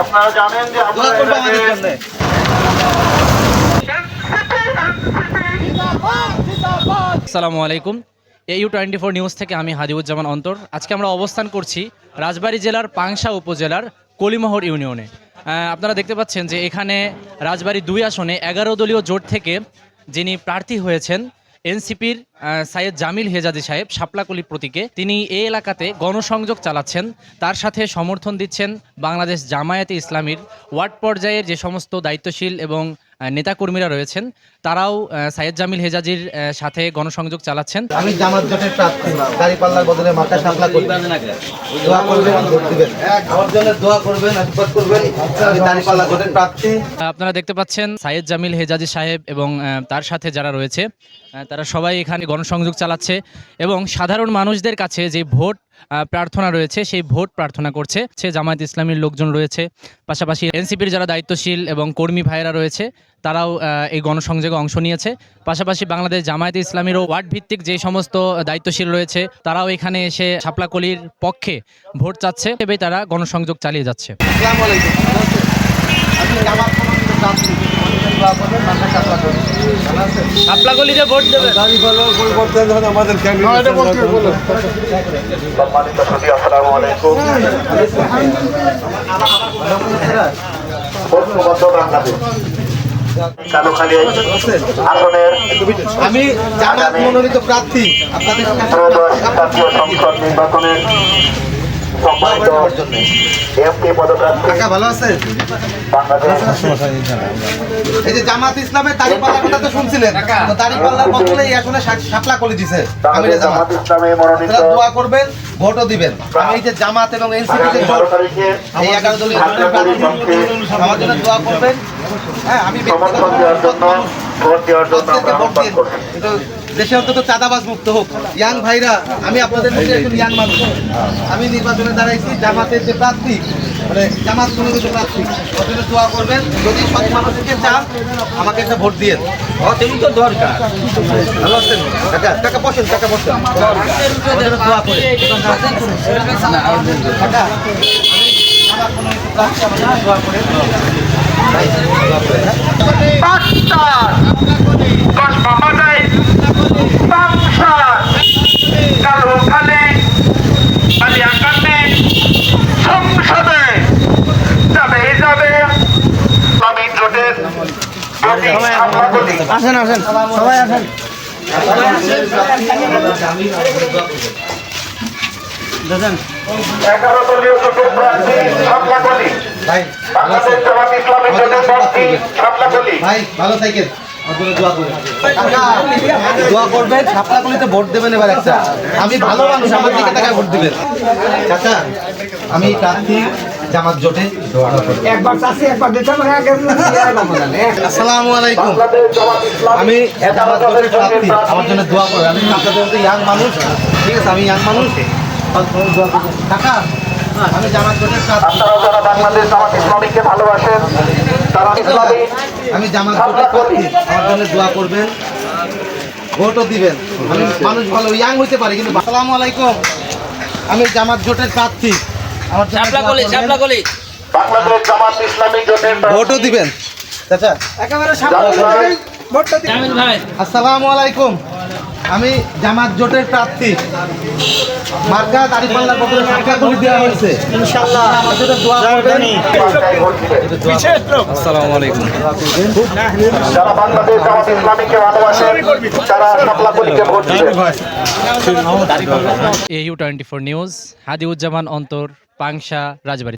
আপনারা জানেন যে আসসালামু আলাইকুম। AU24 নিউজ থেকে আমি হাদিউজ্জামান অন্তর। আজকে আমরা অবস্থান করছি রাজবাড়ী জেলার পাংশা উপজেলার কলিমোহর ইউনিয়নে। আপনারা দেখতে পাচ্ছেন যে এখানে রাজবাড়ী 2 আসনে 11 দলীয় জোট থেকে যিনি প্রার্থী হয়েছেন এনসিপির সাইয়েদ জামিল হেজাজি সাহেব শাপলাকলি প্রতীকে, তিনি এই এলাকাতে গণসংযোগ চালাচ্ছেন। তার সাথে সমর্থন দিচ্ছেন বাংলাদেশ জামায়াতে ইসলামীর ওয়ার্ড পর্যায়ের যে সমস্ত দায়িত্বশীল এবং নেতাকর্মীরা রয়েছেন, তারাও সাইয়েদ জামিল হেজাজির সাথে গণসংযোগ চালাচ্ছেন। আমি জামাত জোটের প্রার্থী, দাঁড়িপাল্লার বদলে মাথা শাপলাকলি। দোয়া করবেন, ভোট দিবেন। আমার জন্য দোয়া করবেন, আশীর্বাদ করবেন। আমি দাঁড়িপাল্লা জোটের প্রার্থী। আপনারা দেখতে পাচ্ছেন সাইয়েদ জামিল হেজাজি সাহেব এবং তার সাথে যারা রয়েছে তারা সবাই এখানে গণসংযোগ চালাচ্ছে এবং সাধারণ মানুষদের কাছে যে ভোট প্রার্থনা রয়েছে সেই ভোট প্রার্থনা করছে। জামায়াত ইসলামীর লোকজন রয়েছে, পাশাপাশি এনসিপির যারা দায়িত্বশীল এবং কর্মী ভাইয়েরা রয়েছে তারাও এই গণসংযোগে অংশ নিয়েছে। পাশাপাশি বাংলাদেশ জামায়াত ইসলামীরও ওয়ার্ড ভিত্তিক যে সমস্ত দায়িত্বশীল রয়েছে তারাও এখানে এসে শাপলাকলির পক্ষে ভোট চাচ্ছে, তবে তারা গণসংযোগ চালিয়ে যাচ্ছে। আসসালামু আলাইকুম। আমি জামাত প্রার্থী। শাপলাকলিতে ভোট দেবে। সম্মানিত সুধী, আসসালামু আলাইকুম। ঐক্যবদ্ধ বাংলাদেশ কালুখালী আসনের আমি জামাত মনোনীত প্রার্থী। আপনাদের জাতীয় সংসদ নির্বাচনের সম্মানিত এমপি পদপ্রার্থী টাকা ভালো আছে। বাংলাদেশ এই যে জামাত ইসলামের দাঁড়িপাল্লার কথা তো শুনছিলেন, তো দাঁড়িপাল্লার বদলে এই আসলে শাপলাকলি দিছে আমিরে জামাত। জামাত ইসলামে মনোনীত আপনারা দোয়া করবেন, ভোটও দিবেন। আমি এই যে জামাত এবং এনসিপি যে জোট, এই 11 দলীয় জোটের প্রার্থী, আমার জন্য দোয়া করবেন। হ্যাঁ, আমি সমর্থন দেওয়ার জন্য ভোট দেওয়ার জন্য আমরা ভোট আহ্বান দিন। করছি। কিন্তু দেশে অন্তত চাঁদাবাজ মুক্ত হোক। ইয়াং ভাইরা, আমি আপনাদের মধ্যে একজন ইয়াং মানুষ। আমি নির্বাচনে দাঁড়াইছি জামাতের যে প্রার্থী, মানে জামাত মনোনীত প্রার্থী, ওদের দোয়া করবেন। যদি সৎ মানুষকে চান আমাকে একটা ভোট দিয়ে তো দরকার। ভালো আছেন টাকা টাকা বসেন, টাকা বসেন, দোয়া করে টাকা। আমি জামাত মনোনীত প্রার্থী, আমার জন্য দোয়া করে ভাই, দোয়া করে। সংসদে যাবে ইসলামিক জোটের আসেন আসেন সবাই আসেন। 11 দলীয় জোটের প্রার্থী শাপলাকলি, ভাই বাংলাদেশ জামাত ইসলামী জোটের প্রার্থী শাপলাকলি। ভাই ভালো থাকেন, দোয়া করবেন। দোয়া করবেন, শাপলাকলিতে ভোট দেবেন এবার একটা। আমি ভালো মানুষ, আমার দিকে টাকা ভোট দিবেন। চাচা, আমি প্রার্থী জামাত জোটে। আসসালামু আলাইকুম। বাংলাদেশ জামাত ইসলামী আমি জামাত জোটের প্রার্থী, আমার জন্য দোয়া করবেন। আমি আপনাদের মতো ইয়াং মানুষ, ঠিক আছে? আমি ইয়াং মানুষ, দোয়া করবেন। টাকা, আমি জামাত জোটের প্রার্থী। আপনারা যারা বাংলাদেশ জামাত ইসলামীকে ভালোবাসেন তারা ইসলামী আমি জামাত জোটের প্রার্থী, আমার জন্য দোয়া করবেন, ভোটও দিবেন। আমি মানুষ ভালো ইয়াং হইতে পারি, কিন্তু আসসালামু আলাইকুম। আমি জামাত জোটের প্রার্থী, আমার জন্য দোয়া করবেন। বাংলাদেশ জামাত ইসলামী জোটের ভোটও দিবেন। চাচা, আসসালামু আলাইকুম। আমি জামাত জোটের প্রার্থী, মার্কা দাঁড়িপাল্লার বদলে শাপলাকলি দেওয়া হয়েছে। ইনশাআল্লাহ আপনারা দোয়া করবেন। আসসালামু আলাইকুম। যারা বাংলাদেশ জামাত ইসলামীকে ভালোবাসেন তারা শাপলাকলিকে ভোট দিবেন। AU24 নিউজ, হাদিউজ্জামান অন্তর, পাংশা, রাজবাড়ী।